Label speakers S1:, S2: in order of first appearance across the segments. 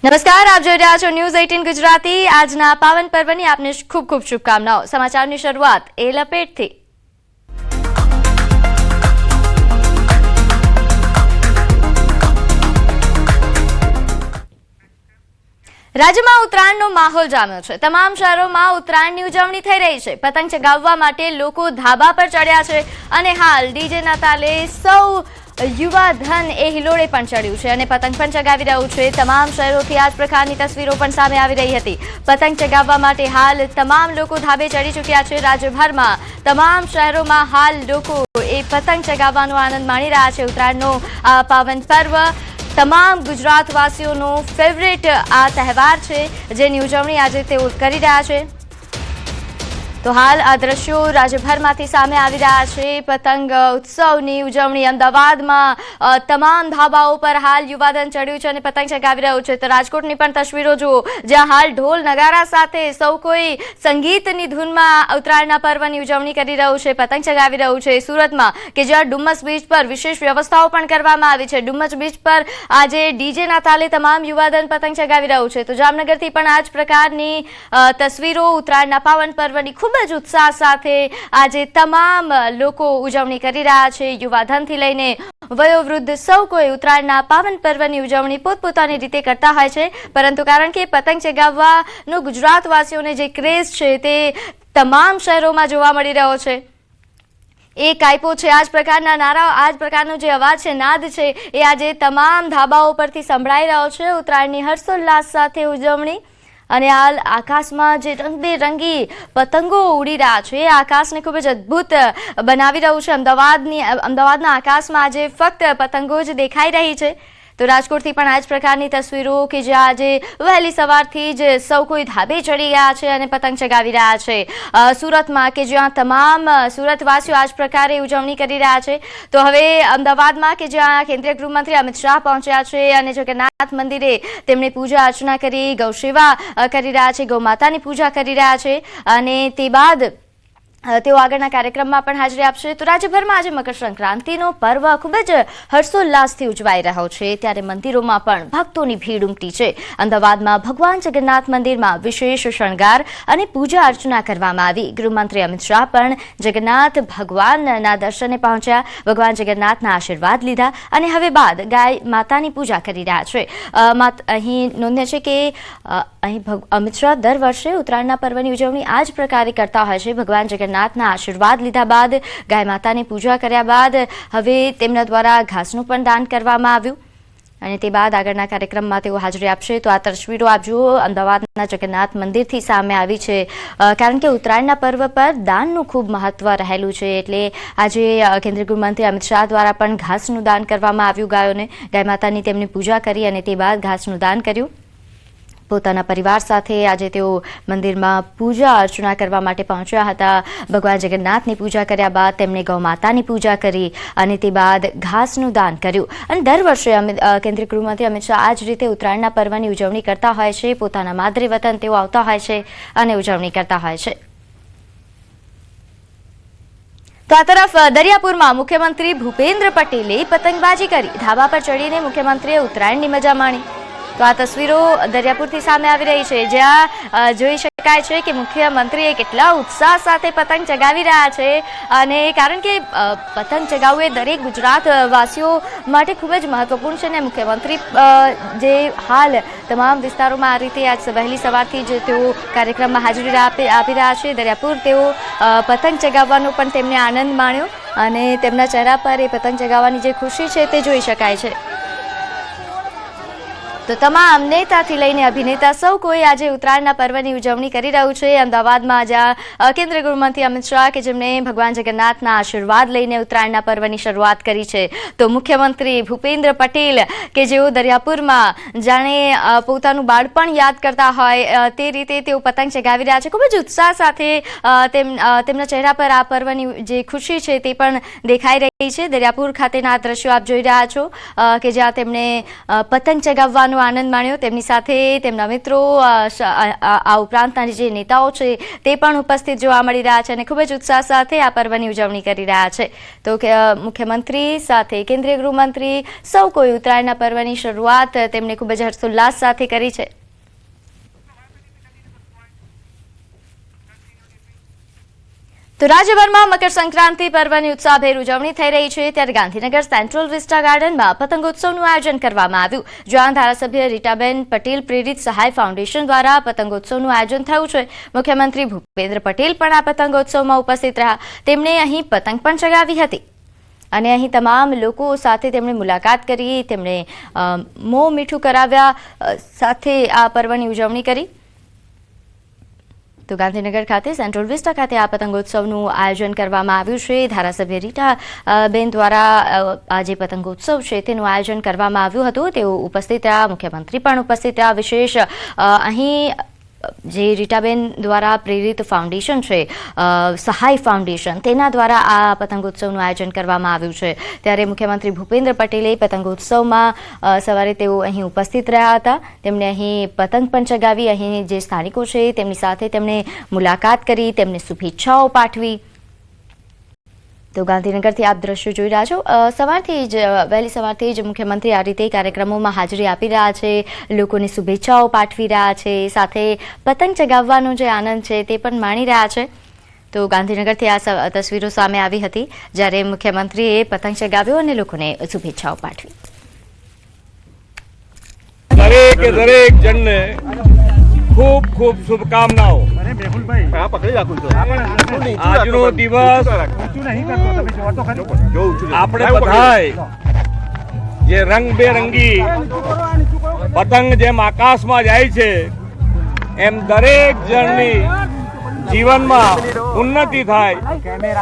S1: નમસ્કાર, આપ જોઈ રહ્યા છો ન્યૂઝ 18 ગુજરાતી। આજના પાવન પર્વની આપને ખૂબ ખૂબ શુભકામનાઓ। સમાચારની શરૂઆત એ લપેટથી। રાજ્યમાં ઉત્તરાયણનો માહોલ જામ્યો છે। તમામ શહેરોમાં ઉત્તરાયણની ઉજવણી થઈ રહી છે। પતંગ ચગાવવા માટે લોકો ધાબા પર ચડ્યા છે અને હાલ ડીજેના તાલે સૌ યુવા ધન એ હિલોળે પણ ચડ્યું છે અને પતંગ પણ ચગાવી રહ્યું છે। તમામ શહેરોથી આ જ પ્રકારની તસવીરો પણ સામે આવી રહી હતી। પતંગ ચગાવવા માટે હાલ તમામ લોકો ધાબે ચડી ચૂક્યા છે। રાજ્યભરમાં તમામ શહેરોમાં હાલ લોકો એ પતંગ ચગાવવાનો આનંદ માણી રહ્યા છે। ઉત્તરાયણનો આ પાવન પર્વ તમામ ગુજરાતવાસીઓનો ફેવરેટ આ તહેવાર છે, જેની ઉજવણી આજે તેઓ કરી રહ્યા છે। તો હાલ આ દ્રશ્યો રાજ્યભરમાંથી સામે આવી રહ્યા છે। પતંગ ઉત્સવની ઉજવણી અમદાવાદમાં તમામ ધાબાઓ પર હાલ યુવાધન ચડ્યું છે અને પતંગ ચગાવી રહ્યું છે। તો રાજકોટની પણ તસવીરો જુઓ, જ્યાં હાલ ઢોલ નગારા સાથે સૌ કોઈ સંગીતની ધૂનમાં ઉત્તરાયણના પર્વની ઉજવણી કરી રહ્યું છે, પતંગ ચગાવી રહ્યું છે। સુરતમાં કે જ્યાં ડુમ્મસ બીચ પર વિશેષ વ્યવસ્થાઓ પણ કરવામાં આવી છે, ડુમ્મસ બીચ પર આજે ડીજેના તાલે તમામ યુવાધન પતંગ ચગાવી રહ્યું છે। તો જામનગરથી પણ આ જ પ્રકારની તસવીરો ઉત્તરાયણના પાવન પર્વની ખૂબ જ ઉત્સાહ સાથે આજે તમામ લોકો ઉજવણી કરી રહ્યા છે। યુવાધનથી લઈને વયોવૃદ્ધ સૌ કોઈ ઉત્તરાયણના પાવન પર્વની ઉજવણી પોતપોતાની રીતે કરતા હોય છે, પરંતુ કારણ કે પતંગ ચગાવવાનો ગુજરાતવાસીઓને જે ક્રેઝ છે તે તમામ શહેરોમાં જોવા મળી રહ્યો છે। એક આપ્યો છે આ જ પ્રકારના નારા, આ જ પ્રકારનો જે અવાજ છે, નાદ છે, એ આજે તમામ ધાબાઓ પરથી સંભળાઈ રહ્યો છે। ઉત્તરાયણની હર્ષોલ્લાસ સાથે ઉજવણી અને હાલ આકાશમાં જે રંગબેરંગી પતંગો ઉડી રહ્યા છે, આકાશને ખૂબ જ અદ્ભુત બનાવી રહ્યું છે। અમદાવાદના આકાશમાં આજે ફક્ત પતંગો જ દેખાઈ રહી છે। તો રાજકોટથી પણ આ જ પ્રકારની તસવીરો કે જ્યાં આજે વહેલી સવારથી જ સૌ કોઈ ધાબે ચડી ગયા છે અને પતંગ ચગાવી રહ્યા છે। સુરતમાં કે જ્યાં તમામ સુરતવાસીઓ આ જ પ્રકારે ઉજવણી કરી રહ્યા છે। તો હવે અમદાવાદમાં કે જ્યાં કેન્દ્રીય ગૃહમંત્રી અમિત શાહ પહોંચ્યા છે અને જગન્નાથ મંદિરે તેમણે પૂજા અર્ચના કરી, ગૌસેવા કરી રહ્યા છે, ગૌ માતાની પૂજા કરી રહ્યા છે અને તે બાદ તેઓ આગળના કાર્યક્રમમાં પણ હાજરી આપશે। તો રાજ્યભરમાં આજે મકર સંક્રાંતિનો પર્વ ખૂબ જ હર્ષોલ્લાસથી ઉજવાઈ રહ્યો છે, ત્યારે મંદિરોમાં પણ ભક્તોની ભીડ ઉમટી છે। અમદાવાદમાં ભગવાન જગન્નાથ મંદિરમાં વિશેષ શણગાર અને પૂજા અર્ચના કરવામાં આવી। ગૃહમંત્રી અમિત શાહ પણ જગન્નાથ ભગવાનના દર્શને પહોંચ્યા, ભગવાન જગન્નાથના આશીર્વાદ લીધા અને હવે બાદ ગાય માતાની પૂજા કરી રહ્યા છે। અહીં નોંધ્ય છે કે અહીં અમિત શાહ દર વર્ષે ઉત્તરાયણના પર્વની ઉજવણી આ જ પ્રકારે કરતા હોય છે। ભગવાન જગન્નાથના આશીર્વાદ લીધા બાદ, ગાય માતાની પૂજા કર્યા બાદ હવે તેમના દ્વારા ઘાસનું પણ દાન કરવામાં આવ્યું અને તે બાદ આગળના કાર્યક્રમમાં તેઓ હાજરી આપશે। તો આ તસવીરો આપ જુઓ, અમદાવાદના જગન્નાથ મંદિરથી સામે આવી છે, કારણ કે ઉત્તરાયણના પર્વ પર દાનનું ખૂબ મહત્વ રહેલું છે, એટલે આજે કેન્દ્રીય ગૃહમંત્રી અમિત શાહ દ્વારા પણ ઘાસનું દાન કરવામાં આવ્યું ગાયોને। ગાય માતાની તેમની પૂજા કરી અને તે બાદ ઘાસનું દાન કર્યું। પોતાના પરિવાર સાથે આજે તેઓ મંદિરમાં પૂજા અર્ચના કરવા માટે પહોંચ્યા હતા। ભગવાન જગન્નાથની પૂજા કર્યા બાદ તેમણે ગૌ માતાની પૂજા કરી અને તે બાદ ઘાસનું દાન કર્યું। અને દર વર્ષે કેન્દ્રીય ગૃહમંત્રી અમિત શાહ આ જ રીતે ઉત્તરાયણના પર્વની ઉજવણી કરતા હોય છે। પોતાના માદરે વતન તેઓ આવતા હોય છે અને ઉજવણી કરતા હોય છે। તો આ તરફ દરિયાપુરમાં મુખ્યમંત્રી ભૂપેન્દ્ર પટેલે પતંગબાજી કરી, ધાબા પર ચડીને મુખ્યમંત્રીએ ઉત્તરાયણની મજા માણી। તો આ તસવીરો દરિયાપુરથી સામે આવી રહી છે, જ્યાં જોઈ શકાય છે કે મુખ્યમંત્રીએ કેટલા ઉત્સાહ સાથે પતંગ ચગાવી રહ્યા છે અને કારણ કે પતંગ ચગાવવું એ દરેક ગુજરાતવાસીઓ માટે ખૂબ જ મહત્વપૂર્ણ છે ને મુખ્યમંત્રી જે હાલ તમામ વિસ્તારોમાં આ રીતે આજ વહેલી સવારથી જ તેઓ કાર્યક્રમમાં હાજરી આપી રહ્યા છે। દરિયાપુર તેઓ પતંગ ચગાવવાનો પણ તેમને આનંદ માણ્યો અને તેમના ચહેરા પર એ પતંગ ચગાવવાની જે ખુશી છે તે જોઈ શકાય છે। તો તમામ નેતાથી લઈને અભિનેતા સૌ કોઈ આજે ઉત્તરાયણના પર્વની ઉજવણી કરી રહ્યું છે। અમદાવાદમાં જ્યાં કેન્દ્રીય ગૃહમંત્રી અમિત શાહ કે જેમણે ભગવાન જગન્નાથના આશીર્વાદ લઈને ઉત્તરાયણના પર્વની શરૂઆત કરી છે, તો મુખ્યમંત્રી ભૂપેન્દ્ર પટેલ કે જેઓ દરિયાપુરમાં જાણે પોતાનું બાળપણ યાદ કરતા હોય તે રીતે તેઓ પતંગ ચગાવી રહ્યા છે। ખૂબ જ ઉત્સાહ સાથે તેમના ચહેરા પર આ પર્વની જે ખુશી છે તે પણ દેખાઈ રહી છે। દરિયાપુર ખાતેના આ દ્રશ્યો આપ જોઈ રહ્યા છો કે જ્યાં તેમણે પતંગ ચગાવવાનો પતંગનો આનંદ માણ્યો। તેમની સાથે તેમના મિત્રો, આ ઉપરાંતના જે નેતાઓ છે તે પણ ઉપસ્થિત જોવા મળી રહ્યા છે અને ખૂબ જ ઉત્સાહ સાથે આ પર્વની ઉજવણી કરી રહ્યા છે। તો મુખ્યમંત્રી સાથે કેન્દ્રીય ગૃહમંત્રી સૌ કોઈ ઉત્તરાયણના પર્વની શરૂઆત તેમણે ખૂબ જ હર્ષોલ્લાસ સાથે કરી છે। તો રાજ્યભરમાં મકર સંક્રાંતિ પર્વની ઉત્સાહભેર ઉજવણી થઈ રહી છે, ત્યારે ગાંધીનગર સેન્ટ્રલ વિસ્ટા ગાર્ડનમાં પતંગોત્સવનું આયોજન કરવામાં આવ્યું, જ્યાં ધારાસભ્ય રીટાબેન પટેલ પ્રેરિત સહાય ફાઉન્ડેશન દ્વારા પતંગોત્સવનું આયોજન થયું છે। મુખ્યમંત્રી ભૂપેન્દ્ર પટેલ પણ આ પતંગોત્સવમાં ઉપસ્થિત રહ્યા। તેમણે અહીં પતંગ પણ ચગાવી હતી અને અહીં તમામ લોકો સાથે તેમણે મુલાકાત કરી, તેમણે મોં મીઠું કરાવ્યા, સાથે આ પર્વની ઉજવણી કરી। તો ગાંધીનગર ખાતે સેન્ટ્રલ વિસ્ટા ખાતે આ પતંગોત્સવનું આયોજન કરવામાં આવ્યું છે। ધારાસભ્ય રીટાબેન દ્વારા આ જે પતંગોત્સવ છે તેનું આયોજન કરવામાં આવ્યું હતું, તેઓ ઉપસ્થિત રહ્યા, મુખ્યમંત્રી પણ ઉપસ્થિત રહ્યા। વિશેષ અહીં જે રીટાબેન દ્વારા પ્રેરિત ફાઉન્ડેશન છે, સહાય ફાઉન્ડેશન, તેના દ્વારા આ પતંગોત્સવનું આયોજન કરવામાં આવ્યું છે। ત્યારે મુખ્યમંત્રી ભૂપેન્દ્ર પટેલે પતંગોત્સવમાં સવારે તેઓ અહીં ઉપસ્થિત રહ્યા હતા, તેમણે અહીં પતંગ પણ ચગાવી, અહીં જે સ્થાનિકો છે તેમની સાથે તેમણે મુલાકાત કરી, તેમને શુભેચ્છાઓ પાઠવી। તો ગાંધીનગરથી આપ દ્રશ્યો જોઈ રહ્યા છો। વહેલી સવારથી જ મુખ્યમંત્રી આ રીતે કાર્યક્રમોમાં હાજરી આપી રહ્યા છે, લોકોને શુભેચ્છાઓ પાઠવી રહ્યા છે, સાથે પતંગ ચગાવવાનો જે આનંદ છે તે પણ માણી રહ્યા છે। તો ગાંધીનગરથી આ તસવીરો સામે આવી હતી, જ્યારે મુખ્યમંત્રીએ પતંગ ચગાવ્યો અને લોકોને શુભેચ્છાઓ પાઠવી।
S2: દરેક જણને ખૂબ ખૂબ શુભકામનાઓ। આજનો દિવસ આપણે બધાય જે રંગબેરંગી પતંગ જેમ આકાશમાં જાય છે, એમ દરેક જણની જીવનમાં ઉન્નતિ થાય,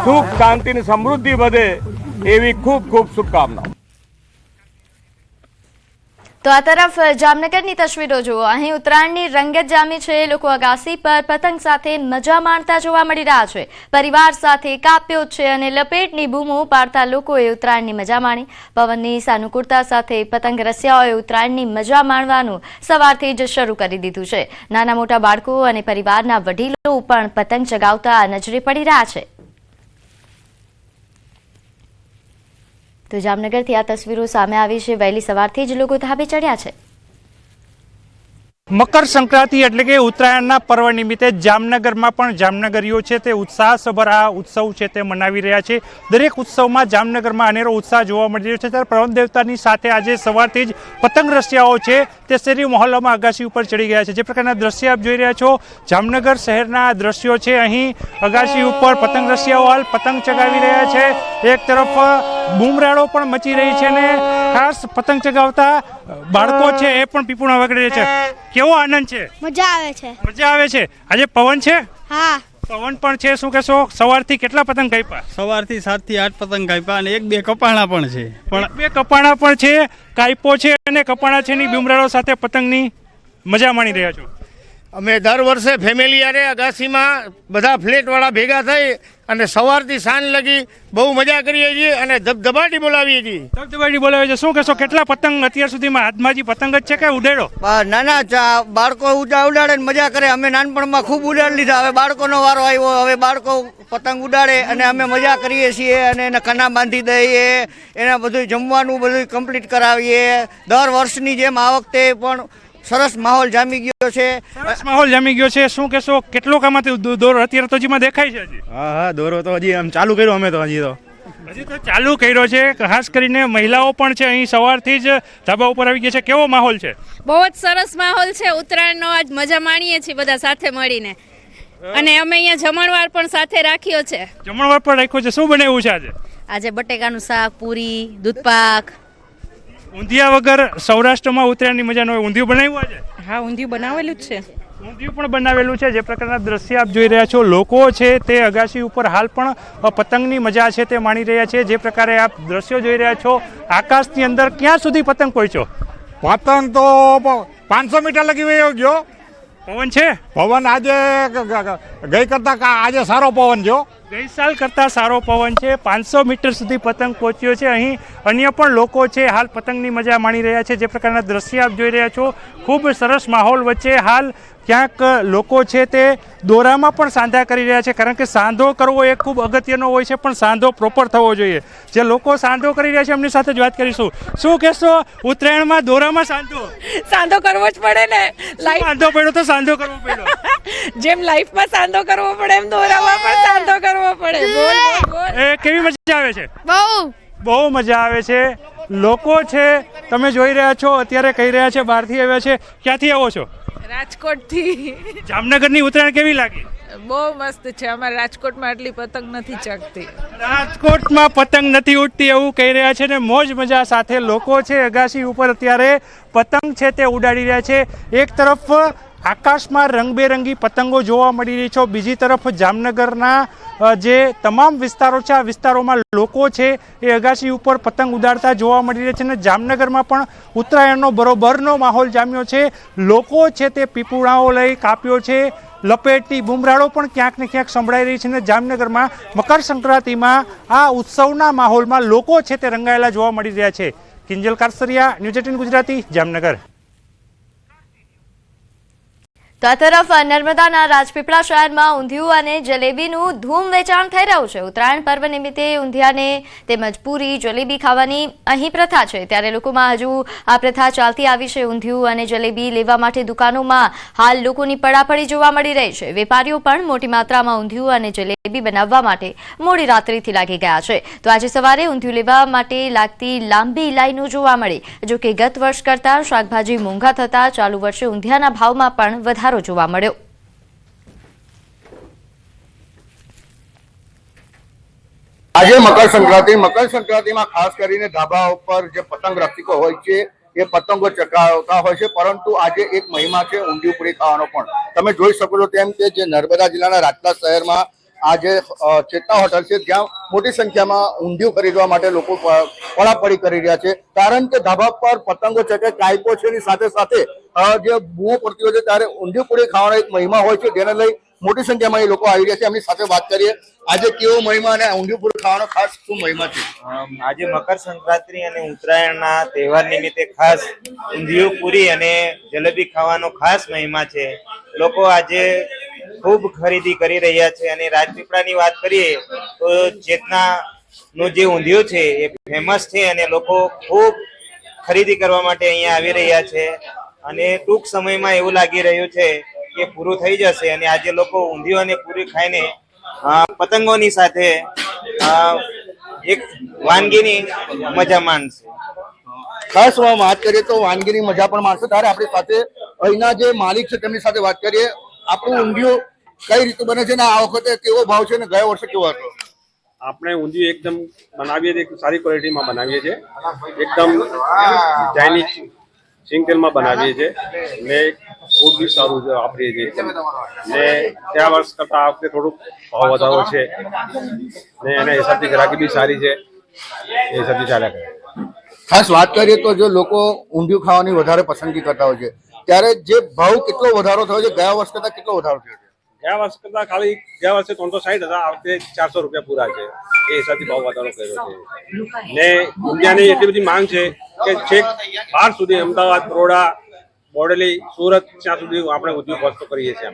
S2: સુખ શાંતિ અને સમૃદ્ધિ વધે, એવી ખૂબ ખૂબ શુભકામનાઓ।
S1: તો આ તરફ જામનગરની તસવીરો જુઓ, અહીં ઉત્તરાયણની રંગત જામી છે, લોકો અગાસી પર પતંગ સાથે મજા માણતા જોવા મળી રહ્યા છે, પરિવાર સાથે કાપ્યો છે અને લપેટની બૂમો પાડતા લોકોએ ઉત્તરાયણની મજા માણી। પવનની સાનુકૂળતા સાથે પતંગ રસિયાઓએ ઉત્તરાયણની મજા માણવાનું સવારથી જ શરૂ કરી દીધું છે। નાના મોટા બાળકો અને પરિવારના વડીલો પણ પતંગ ચગાવતા નજરે પડી રહ્યા છે। તો જામનગરથી આ તસવીરો સામે આવી છે, વહેલી સવારથી જ લોકો ધાબે ચડ્યા છે।
S3: મકર સંક્રાંતિ એટલે કે ઉત્તરાયણના પર્વ નિમિત્તે જામનગરમાં પણ જામનગરીઓ છે તે ઉત્સાહસભર આ ઉત્સવ છે તે મનાવી રહ્યા છે। દરેક ઉત્સવમાં જામનગરમાં અનેરો ઉત્સાહ જોવા મળી રહ્યો છે, ત્યારે પવન દેવતાની સાથે આજે સવારથી જ પતંગ રસિયાઓ છે તે શેરી મહોલ્લામાં અગાસી ઉપર ચડી ગયા છે। જે પ્રકારના દ્રશ્ય આપ જોઈ રહ્યા છો, જામનગર શહેરના દ્રશ્યો છે। અહીં અગાસી ઉપર પતંગ રસિયાઓ હાલ પતંગ ચગાવી રહ્યા છે, એક તરફ બૂમરાળો પણ મચી રહી છે અને ખાસ પતંગ ચગાવતા બાળકો છે એ પણ પીપુણા વગાડી રહ્યા છે। કેવો આનંદ છે?
S4: મજા આવે છે।
S3: મજા આવે છે। આજે પવન છે?
S4: હા,
S3: પવન પણ છે। શું કહેશો, સવારથી કેટલા પતંગ કાપ્યા?
S5: સવારથી 7 થી 8 પતંગ કાપ્યા અને 1-2 કપાણા પણ છે, પણ
S3: 2 કપાણા પણ છે, કાપ્યો છે અને કપાણા છે ની બુમરાળો સાથે પતંગની મજા માણી રહ્યા છો।
S6: અમે દર વર્ષે ફેમિલી યારે અગાસીમાં બધા ફ્લેટવાળા ભેગા થઈ અને સવારથી સાંજ લગી બહુ મજા કરીએ છીએ અને ધબધબાટી બોલાવીએ છીએ।
S3: ધબધબાટી બોલાવે છે। શું કહેશો, કેટલા પતંગ અત્યાર સુધીમાં હાથમાં પતંગ જ છે કે ઉડાડો?
S7: નાના બાળકો ઉડાડે ને મજા કરે। અમે નાનપણમાં ખૂબ ઉડાડી લીધા, હવે બાળકોનો વારો આવ્યો, હવે બાળકો પતંગ ઉડાડે અને અમે મજા કરીએ છીએ અને એને કના બાંધી દઈએ, એને બધું જમવાનું બધું કમ્પ્લીટ કરાવીએ। દર વર્ષની જેમ આ વખતે પણ સરસ માહોલ જામી ગયો છે।
S3: સરસ માહોલ જામી ગયો છે। શું કહેશો, કેટલો કામાંથી દોરો અત્યારે તો જીમાં દેખાય છે? હજી
S5: હા, દોરો તો હજી આમ ચાલુ કર્યો અમે તો હજી
S3: તો ચાલુ કર્યો છે। ખાસ કરીને મહિલાઓ પણ છે અહીં સવારથી જ ધાબા ઉપર આવી ગયા છે। કેવો માહોલ છે?
S8: બહુ જ સરસ માહોલ છે, ઉત્તરાયણનો આજ મજા માણીએ છીએ બધા સાથે મળીને, અને અમે અહીંયા જમણવાર પણ સાથે રાખ્યો છે।
S3: જમણવાર પણ રાખ્યો છે। શું બનાવ્યું છે આજે?
S8: આજે બટેકાનું શાક, પૂરી, દૂધપાક।
S3: ઊંધિયા વગર સૌરાષ્ટ્રમાં ઉત્તરાયણની મજા ન હોય। ઊંધિયું બનાવ્યું આજે?
S8: હા, ઊંધિયું બનાવેલું જ છે।
S3: ઊંધિયું પણ બનાવેલું છે। જે પ્રકારના દ્રશ્ય આપ જોઈ રહ્યા છો, લોકો છે તે અગાસી ઉપર હાલ પણ પતંગની મજા છે તે માણી રહ્યા છે। જે પ્રકારે આપ દ્રશ્યો જોઈ રહ્યા છો, આકાશની અંદર ક્યાં સુધી પતંગ પહોંચ્યો?
S2: પતંગ તો 500 મીટર લગી ગયો।
S3: પવન છે?
S2: પવન આજે ગઈ કરતા આજે સારો પવન જો।
S3: ગઈ સાલ કરતાં સારો પવન છે. 500 મીટર સુધી પતંગ પહોંચ્યો છે. અહીં અન્ય પણ લોકો છે, હાલ પતંગની મજા માણી રહ્યા છે. જે પ્રકારના દ્રશ્ય આપ જોઈ રહ્યા છો, ખૂબ સરસ માહોલ વચ્ચે હાલ ક્યાંક લોકો છે તે દોરામાં પણ સાંધા કરી રહ્યા છે, કારણ કે સાંધો કરવો એ ખૂબ અગત્યનો હોય છે, પણ સાંધો પ્રોપર થવો જોઈએ. જે લોકો સાંધો કરી રહ્યા છે એમની સાથે જ વાત કરીશું. શું કહેશો, ઉત્તરાયણમાં દોરામાં
S4: સાંધો કરવો જ પડે ને.
S3: સાંધો પડ્યો તો સાંધો કરવો પડ્યો.
S4: જેમ લાઈફમાં સાંધો કરવો પડે એમ દોરામાં પણ સાંધો કરવો પડે. બોલ બોલ.
S3: એ કેવી મજા આવે છે?
S8: બહુ
S3: બહુ મજા આવે છે. લોકો છે, તમે જોઈ રહ્યા છો, અત્યારે કહી રહ્યા છે બહારથી આવ્યા છે. ક્યાંથી આવો છો?
S4: રાજકોટથી.
S3: જામનગરની ઉત્તરાયણ કેવી લાગી?
S4: બહુ મસ્ત છે. અમારે રાજકોટમાં આટલી પતંગ નથી ચગતી.
S3: રાજકોટમાં પતંગ નથી ઉડતી એવું કહી રહ્યા છે ને મોજ મજા સાથે લોકો છે અગાસી ઉપર અત્યારે પતંગ છે તે ઉડાડી રહ્યા છે. એક તરફ આકાશમાં રંગબેરંગી પતંગો જોવા મળી રહી છે, બીજી તરફ જામનગરના જે તમામ વિસ્તારો છે આ વિસ્તારોમાં લોકો છે એ અગાસી ઉપર પતંગ ઉડાડતા જોવા મળી રહ્યા છે. અને જામનગરમાં પણ ઉત્તરાયણનો બરોબરનો માહોલ જામ્યો છે. લોકો છે તે પીપુડાઓ લઈ કાપ્યો છે, લપેટની બુમરાળો પણ ક્યાંક ને ક્યાંક સંભળાઈ રહી છે. અને જામનગરમાં મકર સંક્રાંતિમાં આ ઉત્સવના માહોલમાં લોકો છે તે રંગાયેલા જોવા મળી રહ્યા છે. કિંજલ કારસરિયા, ન્યૂઝ 18 ગુજરાતી, જામનગર.
S1: તો આ તરફ નર્મદાના રાજપીપળા શહેરમાં ઊંધિયું અને જલેબીનું ધૂમ વેચાણ થઈ રહ્યું છે. ઉત્તરાયણ પર્વ નિમિત્તે ઊંધિયાને તેમજ પૂરી જલેબી ખાવાની અહીં પ્રથા છે, ત્યારે લોકોમાં હજુ આ પ્રથા ચાલતી આવી છે. ઊંધિયું અને જલેબી લેવા માટે દુકાનોમાં હાલ લોકોની પડાપડી જોવા મળી રહી છે. વેપારીઓ પણ મોટી માત્રામાં ઊંધિયું અને જલેબી બનાવવા માટે મોડી રાત્રિથી લાગી ગયા છે. તો આજે સવારે ઊંધિયું લેવા માટે લાગતી લાંબી લાઈનો જોવા મળી. જો કે ગત વર્ષ કરતાં શાકભાજી મોંઘા થતા ચાલુ વર્ષે ઊંધિયાના ભાવમાં પણ વધારો જોવા મળ્યો.
S9: આજે મકર સંક્રાંતિમાં ખાસ કરીને ધાબા ઉપર જે પતંગ રસિકો હોય છે એ પતંગો ચગાવતા હોય છે, પરંતુ આજે એક મહિમા છે ઊંધિયું પૂરી ખાવાનો પણ. તમે જોઈ શકો છો તેમ કે જે નર્મદા જિલ્લાના રાજપીપળા શહેરમાં આજે ચેતના હોટલ છે, જ્યાં મોટી સંખ્યામાં ઊંધિયું ખરીદવા માટે લોકો પડાપડી કરી રહ્યા છે. કારણ કે ધાબા પર પતંગો ચગે, કાયપો છે, એની સાથે સાથે જે બૂમો પડતી હોય છે ત્યારે ઊંધિયું પૂરી ખાવાનો એક મહિમા હોય છે, જેને લઈ મોટી સંખ્યામાં એ લોકો આવી રહ્યા છે. એમની સાથે વાત કરીએ, આજે કેવો મહિમા અને ઊંધિયું પૂરી ખાવાનો ખાસ શું મહિમા છે?
S10: આજે મકર સંક્રાંતિ અને ઉત્તરાયણના તહેવાર નિમિત્તે ખાસ ઊંધિયું પૂરી અને જલેબી ખાવાનો ખાસ મહિમા છે. લોકો આજે ખૂબ ખરીદી કરી રહ્યા છે. અને રાજપીપળાની વાત કરીએ તો ચેતનાનું જે ઊંધિયું છે એ ફેમસ છે અને લોકો ખૂબ ખરીદી કરવા માટે અહીંયા આવી રહ્યા છે. અને ટૂંક સમયમાં એવું લાગી રહ્યું છે કે પૂરું થઈ જશે અને આજે લોકો ઊંધિયું અને પૂરી ખાઈને પતંગોની સાથે એક વાનગીની મજા માણશે.
S9: ખાસ વાત કરીએ તો વાનગીની મજા પણ માણશે. ત્યારે આપણી સાથે અહીંના જે માલિક છે તેમની સાથે વાત કરીએ. આપણું ઊંધિયું કઈ રીતે બને છે ને આ વખતે કેવો ભાવ છે ને ગયા વર્ષે કેવો હતો?
S11: આપણે ઊંધિયું એકદમ બનાવીએ છીએ, સારી ક્વોલિટીમાં બનાવીએ છીએ, એકદમ ચાઇનીઝ સિંગ તેલમાં બનાવીએ છીએ ને ફૂડ બી સારું વાપરીએ છીએ ને ગયા વર્ષ કરતાં આ વખતે થોડુંક ભાવ વધારો છે ને એના હિસાબથી ગ્રાહકી બી સારી છે, એ હિસાબથી ચાલ્યા કરે.
S9: ખાસ વાત કરીએ તો જો લોકો ઊંધિયું ખાવાની વધારે પસંદગી કરતા હોય છે, ત્યારે જે ભાવ કેટલો વધારો થયો છે, ગયા વર્ષ કરતાં કેટલો વધારો થયો છે?
S11: ગયા વર્ષ કરતાં ખાલી ગયા વર્ષે 360 હતા, આ વખતે 400 રૂપિયા પૂરા છે, એ હિસાબથી ભાવ વધારો કર્યો છે. ને ઊંધિયાની એટલી બધી માંગ છે કે છેક બહાર સુધી, અમદાવાદ, બરોડા, બોડેલી, સુરત, ત્યાં સુધી આપણે ઊંધિયું પહોંચતો કરીએ છીએ.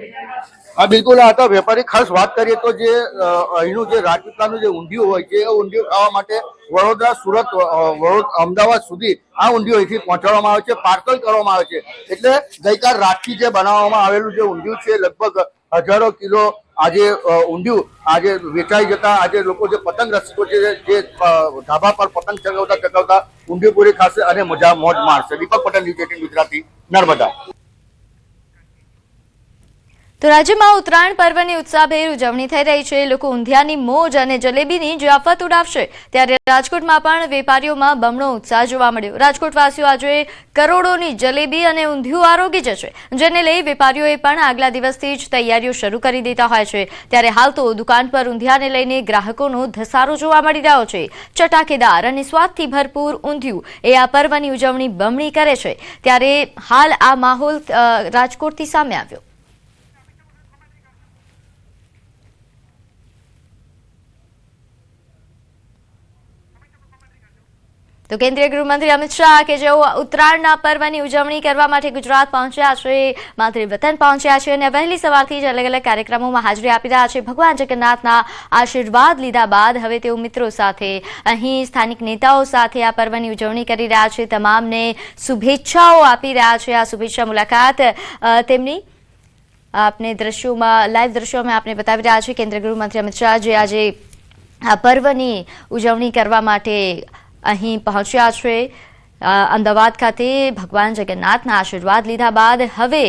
S9: હા, બિલકુલ. આ હતા વેપારી. ખાસ વાત કરીએ તો જે અહીંનું જે રાજપીપળાનું જે ઊંધિયું હોય છે, એ ઊંધિયું ખાવા માટે વડોદરા, સુરત, અમદાવાદ સુધી આ ઊંધિયું અહીંથી પહોંચાડવામાં આવે છે, પાર્સલ કરવામાં આવે છે. એટલે ગઈકાલ રાતથી જે બનાવવામાં આવેલું જે ઊંધિયું છે, લગભગ હજારો કિલો આજે ઊંધિયું આજે વેચાઈ જતા આજે લોકો જે પતંગ રસિકો છે જે ધાબા પર પતંગ ચગાવતા ઊંધિયું પૂરી ખાશે અને મોજ મારશે. દીપક પટેલ, ન્યૂઝ 18 ગુજરાતી, નર્મદા.
S1: તો રાજ્યમાં ઉત્તરાયણ પર્વની ઉત્સાહભેર ઉજવણી થઈ રહી છે. લોકો ઊંધિયાની મોજ અને જલેબીની જયાફત ઉડાવશે, ત્યારે રાજકોટમાં પણ વેપારીઓમાં બમણો ઉત્સાહ જોવા મળ્યો. રાજકોટવાસીઓ આજે કરોડોની જલેબી અને ઊંધિયું આરોગી જશે, જેને લઈ વેપારીઓએ પણ આગલા દિવસથી જ તૈયારીઓ શરૂ કરી દીધા હોય છે. ત્યારે હાલ તો દુકાન પર ઊંધિયાને લઈને ગ્રાહકોનો ધસારો જોવા મળી રહ્યો છે. ચટાકેદાર અને સ્વાદથી ભરપૂર ઊંધિયું એ આ પર્વની ઉજવણી બમણી કરે છે. ત્યારે હાલ આ માહોલ રાજકોટથી સામે આવ્યો. તો કેન્દ્રીય ગૃહમંત્રી અમિત શાહ કે જેઓ ઉત્તરાયણના પર્વની ઉજવણી કરવા માટે ગુજરાત પહોંચ્યા છે, માતૃવતન પહોંચ્યા છે અને વહેલી સવારથી જ અલગ અલગ કાર્યક્રમોમાં હાજરી આપી રહ્યા છે. ભગવાન જગન્નાથના આશીર્વાદ લીધા બાદ હવે તેઓ મિત્રો સાથે અહીં સ્થાનિક નેતાઓ સાથે આ પર્વની ઉજવણી કરી રહ્યા છે. તમામને શુભેચ્છાઓ આપી રહ્યા છે. આ શુભેચ્છા મુલાકાત તેમની આપને દ્રશ્યોમાં લાઈવ દ્રશ્યોમાં આપને બતાવી રહ્યા છે. કેન્દ્રીય ગૃહમંત્રી અમિત શાહ જે આજે આ પર્વની ઉજવણી કરવા માટે અહીં પહોંચ્યા છે અમદાવાદ ખાતે ભગવાન જગન્નાથના આશીર્વાદ લીધા બાદ હવે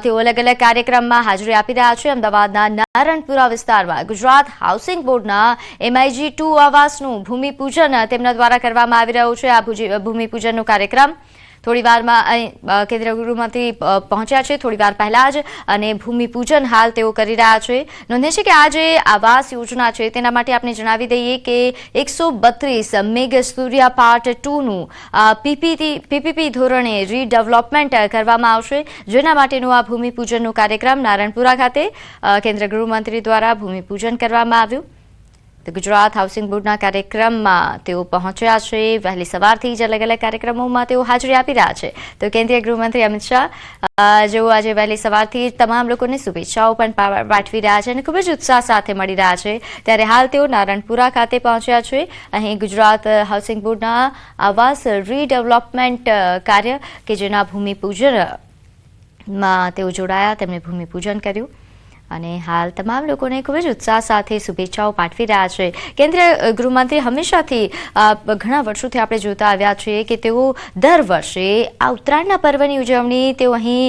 S1: તેઓ અલગ અલગ કાર્યક્રમમાં હાજરી આપી રહ્યા છે. અમદાવાદના નારણપુરા વિસ્તારમાં ગુજરાત હાઉસિંગ બોર્ડના MIG2 આવાસનું ભૂમિપૂજન તેમના દ્વારા કરવામાં આવી રહ્યું છે. આ ભૂમિપૂજનનો કાર્યક્રમ થોડી વારમાં કેન્દ્રીય ગૃહમંત્રી પહોંચ્યા છે થોડી વાર પહેલા જ અને ભૂમિપૂજન હાલ તેઓ કરી રહ્યા છે. નોંધે છે કે આ જે આવાસ યોજના છે તેના માટે આપણે જણાવી દઈએ કે 132 મેગ સૂર્યા પાર્ટ 2નું PPP ધોરણે રીડેવલપમેન્ટ કરવામાં આવશે, જેના માટેનો આ ભૂમિપૂજનનો કાર્યક્રમ નારણપુરા ખાતે કેન્દ્રીય ગૃહમંત્રી દ્વારા ભૂમિપૂજન કરવામાં આવ્યું. તો ગુજરાત હાઉસિંગ બોર્ડના કાર્યક્રમમાં તેઓ પહોંચ્યા છે. વહેલી સવારથી જ અલગ અલગ કાર્યક્રમોમાં તેઓ હાજરી આપી રહ્યા છે. તો કેન્દ્રીય ગૃહમંત્રી અમિત શાહ જેઓ આજે વહેલી સવારથી તમામ લોકોને શુભેચ્છાઓ પણ પાઠવી રહ્યા છે અને ખૂબ જ ઉત્સાહ સાથે મળી રહ્યા છે. ત્યારે હાલ તેઓ નારણપુરા ખાતે પહોંચ્યા છે. અહીં ગુજરાત હાઉસિંગ બોર્ડના આવાસ રીડેવલપમેન્ટ કાર્ય કે જેના ભૂમિપૂજનમાં તેઓ જોડાયા, તેમણે ભૂમિપૂજન કર્યું અને હાલ તમામ લોકોને ખૂબ જ ઉત્સાહ સાથે શુભેચ્છાઓ પાઠવી રહ્યા છે. કેન્દ્રીય ગૃહમંત્રી હંમેશાથી ઘણા વર્ષોથી આપણે જોતા આવ્યા છીએ કે તેઓ દર વર્ષે આ ઉત્તરાયણના પર્વની ઉજવણી તેઓ અહીં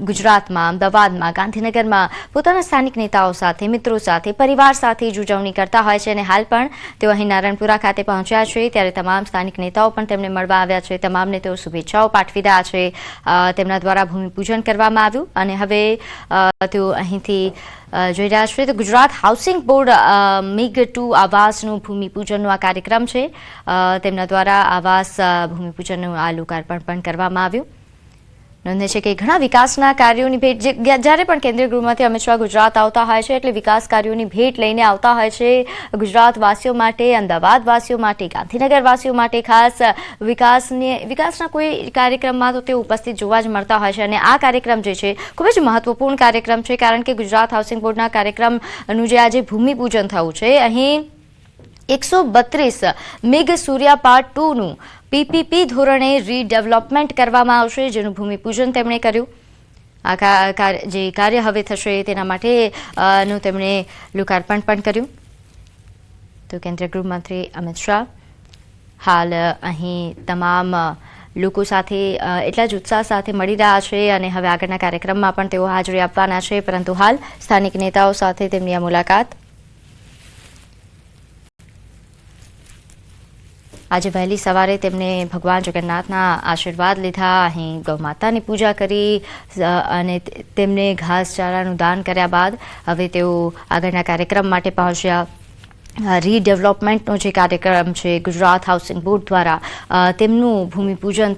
S1: ગુજરાતમાં, અમદાવાદમાં, ગાંધીનગરમાં પોતાના સ્થાનિક નેતાઓ સાથે, મિત્રો સાથે, પરિવાર સાથે જ ઉજવણી કરતા હોય છે અને હાલ પણ તેઓ અહીં નારણપુરા ખાતે પહોંચ્યા છે. ત્યારે તમામ સ્થાનિક નેતાઓ પણ તેમને મળવા આવ્યા છે. તમામને તેઓ શુભેચ્છાઓ પાઠવી રહ્યા છે. તેમના દ્વારા ભૂમિપૂજન કરવામાં આવ્યું અને હવે તેઓ અહીંથી જોઈ રહ્યા છે. તો ગુજરાત હાઉસિંગ બોર્ડ MIG2 આવાસનું ભૂમિપૂજનનો આ કાર્યક્રમ છે. તેમના દ્વારા આવાસ ભૂમિપૂજનનું આ લોકાર્પણ પણ કરવામાં આવ્યું. નોંધે છે કે ઘણા વિકાસના કાર્યોની ભેટ જ્યારે પણ કેન્દ્રીય ગૃહમંત્રી અમિત શાહ ગુજરાત આવતા હોય છે એટલે વિકાસ કાર્યોની ભેટ લઈને આવતા હોય છે. ગુજરાતવાસીઓ માટે, અમદાવાદવાસીઓ માટે, ગાંધીનગરવાસીઓ માટે ખાસ વિકાસના કોઈ કાર્યક્રમમાં તો તે ઉપસ્થિત જોવા જ મળતા હોય છે અને આ કાર્યક્રમ જે છે ખૂબ જ મહત્વપૂર્ણ કાર્યક્રમ છે કારણ કે ગુજરાત હાઉસિંગ બોર્ડના કાર્યક્રમનું જે આજે ભૂમિપૂજન થયું છે અહીં 132 મેગ સૂર્યા પાર્ટ 2નું PPP ધોરણે રીડેવલપમેન્ટ કરવામાં આવશે, જેનું ભૂમિપૂજન તેમણે કર્યું. આ જે કાર્ય હવે થશે તેના માટેનું તેમણે લોકાર્પણ પણ કર્યું. તો કેન્દ્રીય ગૃહમંત્રી અમિત શાહ હાલ અહીં તમામ લોકો સાથે એટલા જ ઉત્સાહ સાથે મળી રહ્યા છે અને હવે આગળના કાર્યક્રમમાં પણ તેઓ હાજરી આપવાના છે. પરંતુ હાલ સ્થાનિક નેતાઓ સાથે તેમની આ મુલાકાત આજે વહેલી સવારે તેમને ભગવાન જગન્નાથના આશીર્વાદ લીધા, અહીં ગૌ માતાની પૂજા કરી અને તેમને ઘાસચારાનું દાન કર્યા બાદ હવે તેઓ આગળના કાર્યક્રમ માટે પહોંચ્યા. રીડેવલપમેન્ટનો જે કાર્યક્રમ છે ગુજરાત હાઉસિંગ બોર્ડ દ્વારા તેનું ભૂમિપૂજન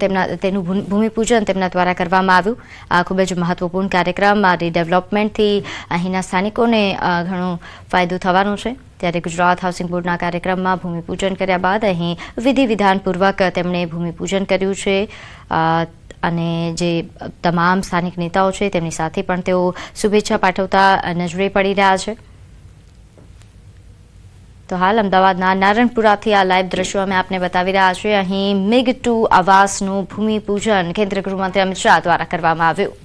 S1: તેમના દ્વારા કરવામાં આવ્યું. આ ખૂબ જ મહત્વપૂર્ણ કાર્યક્રમ. આ રીડેવલપમેન્ટથી અહીંના સ્થાનિકોને ઘણો ફાયદો થવાનો છે. ત્યારે ગુજરાત હાઉસિંગ બોર્ડના કાર્યક્રમમાં ભૂમિપૂજન કર્યા બાદ અહીં વિધિ વિધાનપૂર્વક તેમણે ભૂમિપૂજન કર્યું છે અને જે તમામ સ્થાનિક નેતાઓ છે તેમની સાથે પણ તેઓ શુભેચ્છા પાઠવતા નજરે પડી રહ્યા છે. તો હાલ અમદાવાદના નારણપુરાથી આ લાઈવ દ્રશ્યો અમે આપને બતાવી રહ્યા છીએ. અહીં MIG2 આવાસનું ભૂમિપૂજન કેન્દ્રીય ગૃહમંત્રી અમિત શાહ દ્વારા કરવામાં આવ્યું.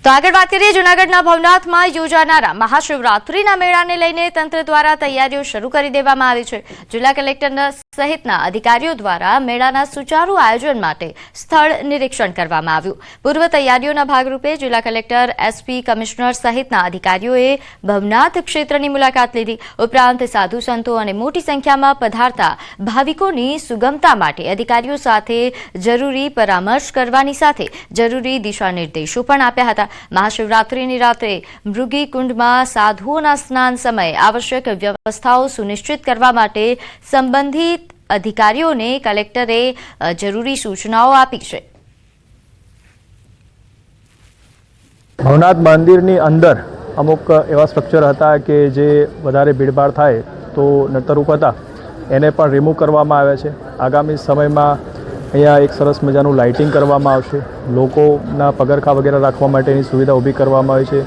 S1: તો આગળ વાત કરીએ જૂનાગઢના ભવનાથમાં યોજાનારા મહાશિવરાત્રીના મેળાને લઈને તંત્ર દ્વારા તૈયારીઓ શરૂ કરી દેવામાં આવી છે. જિલ્લા કલેક્ટર સહિતના અધિકારીઓ દ્વારા મેળાના સુચારુ આયોજન માટે સ્થળ નિરીક્ષણ કરવામાં આવ્યું. પૂર્વ તૈયારીઓના ભાગરૂપે જિલ્લા કલેક્ટર, SP, કમિશનર સહિતના અધિકારીઓએ ભવનાથ ક્ષેત્રની મુલાકાત લીધી. ઉપરાંત સાધુ સંતો અને મોટી સંખ્યામાં પધારતા ભાવિકોની સુગમતા માટે અધિકારીઓ સાથે જરૂરી પરામર્શ કરવાની સાથે જરૂરી દિશા નિર્દેશો પણ આપ્યા હતા. મહાશિવરાત્રીની રાત્રે મૃગી કુંડમાં સાધુઓના સ્નાન સમયે આવશ્યક વ્યવસ્થાઓ સુનિશ્ચિત કરવા માટે સંબંધિત અધિકારીઓને કલેક્ટરે જરૂરી સૂચનાઓ આપી છે.
S12: ભવનાથ મંદિરની અંદર અમુક એવા સ્ટ્રક્ચર હતા કે જે વધારે ભીડભાડ થાય તો નડતરૂપ હતા, એને પણ રિમૂવ કરવામાં આવ્યા છે. આગામી સમયમાં અહીંયા એક સરસ મજાનું લાઇટિંગ કરવામાં આવશે. લોકોના પગરખાં વગેરે રાખવા માટેની સુવિધા ઊભી કરવામાં આવી છે.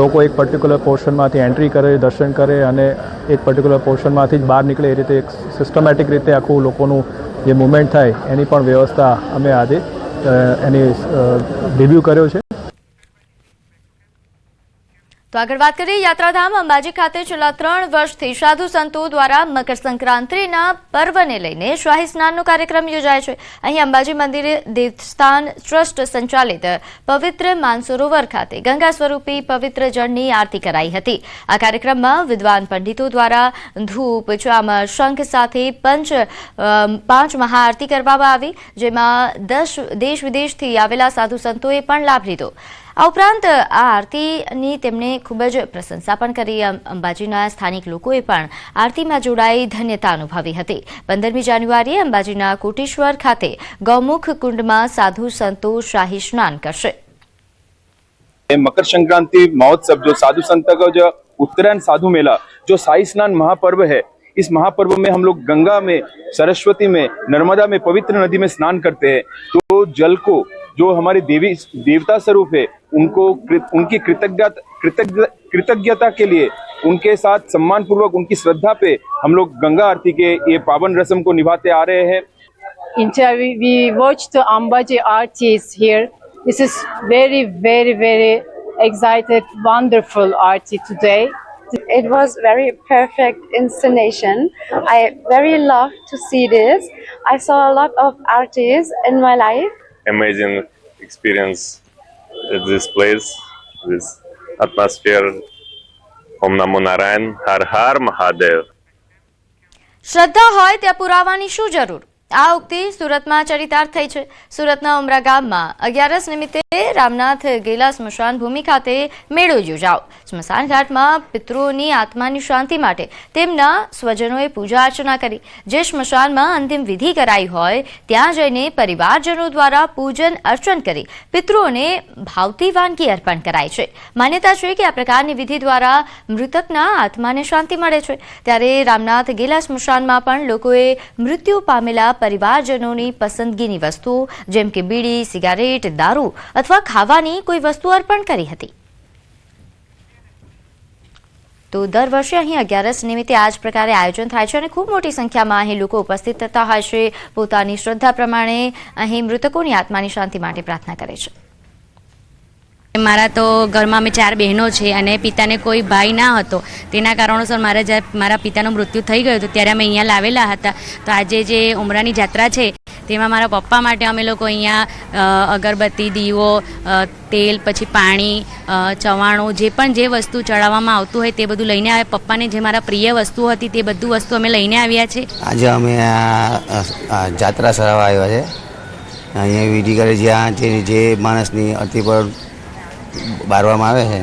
S12: લોકો એક પર્ટિક્યુલર પોર્શનમાંથી એન્ટ્રી કરે, દર્શન કરે અને એક પર્ટિક્યુલર પોર્શનમાંથી જ બહાર નીકળે એ રીતે એક સિસ્ટમેટિક રીતે આખું લોકોનું જે મૂવમેન્ટ થાય એની પણ વ્યવસ્થા અમે આજે એની રિવ્યૂ કર્યો છે.
S1: તો આગળ વાત કરીએ યાત્રાધામ અંબાજી ખાતે છેલ્લા 3 વર્ષથી સાધુ સંતો દ્વારા મકર સંક્રાંતિના પર્વને લઈને શાહી સ્નાનનો કાર્યક્રમ યોજાય છે. અહીં અંબાજી મંદિર દેવસ્થાન ટ્રસ્ટ સંચાલિત પવિત્ર માનસરોવર ખાતે ગંગા સ્વરૂપી પવિત્ર જળની આરતી કરાઈ હતી. આ કાર્યક્રમમાં વિદ્વાન પંડિતો દ્વારા ધૂપ, ચામર, શંખ સાથે 5 મહાઆરતી કરવામાં આવી, જેમાં 10 દેશ વિદેશથી આવેલા સાધુ સંતોએ પણ લાભ લીધો. આ ઉપરાંત આ આરતીની તેમણે ખૂબ જ પ્રશંસા પણ કરી. અંબાજીના સ્થાનિક લોકોએ પણ આરતીમાં જોડાઈ ધન્યતા અનુભવી હતી. 15મી જાન્યુઆરીએ અંબાજીના કોટેશ્વર ખાતે ગૌમુખ કુંડમાં સાધુ સંતો શાही स्नान करશે.
S13: मकर संक्रांति महोत्सव जो साधु संत का जो उत्तरायण साधु मेला जो शाही स्नान महापर्व है, इस महापर्व में हम लोग गंगा में, सरस्वती में, नर्मदा में, पवित्र नदी में स्नान करते हैं. तो जल को जो हमारे देवता स्वरूप है उनको उनकी कृतज्ञता के लिए उनके साथ सम्मान पूर्वक उनकी श्रद्धा पे हम लोग गंगा आरती के ये पावन रस्म को निभाते आ रहे हैं.
S4: We watched the Ambaji artis here. This is very, very, very excited, wonderful arty today.
S14: It was very perfect installation. I very love to see this. I saw a lot of artists in my life.
S15: Amazing experience at this place, this atmosphere. Om Namo Narayan, Har Har Mahadev.
S1: શ્રદ્ધા હોય ત્યાં પુરાવાની શું જરૂર? આ ઉક્તિ સુરતમાં ચરિતાર્થ થઈ છે. સુરતના ઉમરા ગામમાં 11 નિમિત્તે રામનાથ ગેલા સ્મશાન ભૂમિ ખાતે મેળો યોજાયો. સ્મશાન ઘાટમાં પિતૃઓની આત્માની શાંતિ માટે તેમના સ્વજનોએ પૂજા અર્ચના કરી. જે સ્મશાનમાં અંતિમ વિધિ કરાઈ હોય ત્યાં જઈને પરિવારજનો દ્વારા પૂજન અર્ચન કરી પિતૃઓને ભાવતી વાનગી અર્પણ કરાય છે. માન્યતા છે કે આ પ્રકારની વિધિ દ્વારા મૃતકના આત્માને શાંતિ મળે છે. ત્યારે રામનાથ ગેલા સ્મશાનમાં પણ લોકોએ મૃત્યુ પામેલા પરિવારજનોની પસંદગીની વસ્તુઓ જેમ કે બીડી, સિગારેટ, દારૂ અથવા ખાવાની કોઈ વસ્તુ અર્પણ કરી હતી. તો દર વર્ષે અહીં 11 નિમિત્તે આ જ પ્રકારે આયોજન થાય છે અને ખૂબ મોટી સંખ્યામાં અહીં લોકો ઉપસ્થિત થતા હોય છે. પોતાની શ્રદ્ધા પ્રમાણે અહીં મૃતકોની આત્માની શાંતિ માટે પ્રાર્થના કરે છે.
S16: મારા તો ઘરમાં અમે 4 બહેનો છે અને પિતાને કોઈ ભાઈ ના હતો. તેના કારણોસર મારા પિતાનું મૃત્યુ થઈ ગયું હતું ત્યારે અમે અહીંયા લાવેલા હતા. તો આજે જે ઉમરાની જાત્રા છે તેમાં મારા પપ્પા માટે અમે લોકો અહીંયા અગરબત્તી, દીવો, તેલ, પછી પાણી, ચવાણું, જે વસ્તુ ચડાવવામાં આવતું હોય તે બધું લઈને આવ્યા. પપ્પાને જે મારા પ્રિય વસ્તુ હતી તે બધું વસ્તુ અમે લઈને આવ્યા છે.
S17: આજે અમે આ જાત્રા સરાવવા આવ્યા છે. અહીંયા વિધિ કરે જ્યાં જે માણસની અતિ પર બારવામાં આવે છે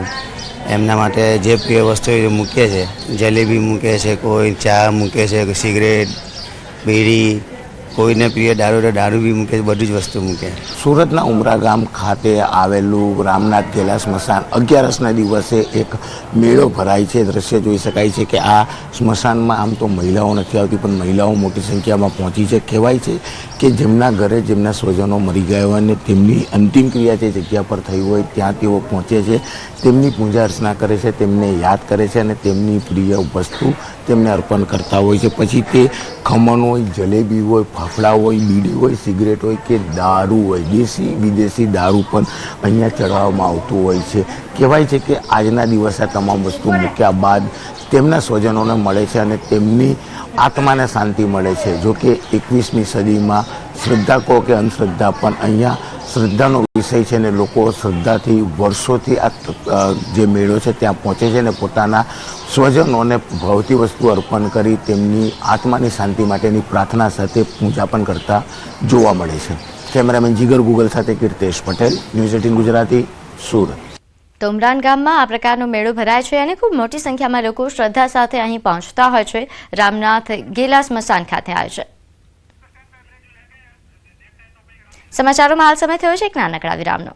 S17: એમના માટે જે પ્રિય વસ્તુ મૂકે છે. જલેબી મૂકે છે, કોઈ ચા મૂકે છે, સિગરેટ, બીડી, કોઈને પ્રિય દારૂ બી મૂકે છે. બધી જ વસ્તુ મૂકે.
S18: સુરતના ઉમરા ગામ ખાતે આવેલું રામનાથ ગેલા સ્મશાન 11ના દિવસે એક મેળો ભરાય છે. દ્રશ્ય જોઈ શકાય છે કે આ સ્મશાનમાં આમ તો મહિલાઓ નથી આવતી પણ મહિલાઓ મોટી સંખ્યામાં પહોંચી છે. કહેવાય છે કે જેમના ઘરે જેમના સ્વજનો મરી ગયા હોય અને તેમની અંતિમ ક્રિયા જે જગ્યા પર થઈ હોય ત્યાં તેઓ પહોંચે છે, તેમની પૂજા અર્ચના કરે છે, તેમને યાદ કરે છે અને તેમની પ્રિય વસ્તુ તેમને અર્પણ કરતા હોય છે. પછી તે ખમણ હોય, જલેબી હોય, ફાફડા હોય, બીડી હોય, સિગરેટ હોય કે દારૂ હોય, દેશી વિદેશી દારૂ પણ અહીંયા ચડાવવામાં આવતું હોય છે. કહેવાય છે કે આજના દિવસે તમામ વસ્તુ મૂક્યા બાદ તેમના સ્વજનોને મળે છે અને તેમની આત્માને શાંતિ મળે છે. જો કે 21મી સદીમાં શ્રદ્ધા કહો કે અંધશ્રદ્ધા પણ અહીંયા શ્રદ્ધાનો વિષય છે અને લોકો શ્રદ્ધાથી વર્ષોથી આ જે મેળો છે ત્યાં પહોંચે છે અને પોતાના સ્વજનોને ભાવતી વસ્તુ અર્પણ કરી તેમની આત્માની શાંતિ માટેની પ્રાર્થના સાથે પૂજા પણ કરતા જોવા મળે છે. કેમેરામેન જીગર ગુગલ સાથે કીર્તેશ પટેલ, ન્યૂઝ 18 ગુજરાતી, સુરત.
S1: તો ઉમરાન ગામમાં આ પ્રકારનો મેળો ભરાય છે અને ખૂબ મોટી સંખ્યામાં લોકો શ્રદ્ધા સાથે અહીં પહોંચતા હોય છે. રામનાથ ગેલા સ્મશાન ખાતે આવે છે. સમાચારોમાં હાલ સમય થયો છે એક નાનકડા વિરામનો.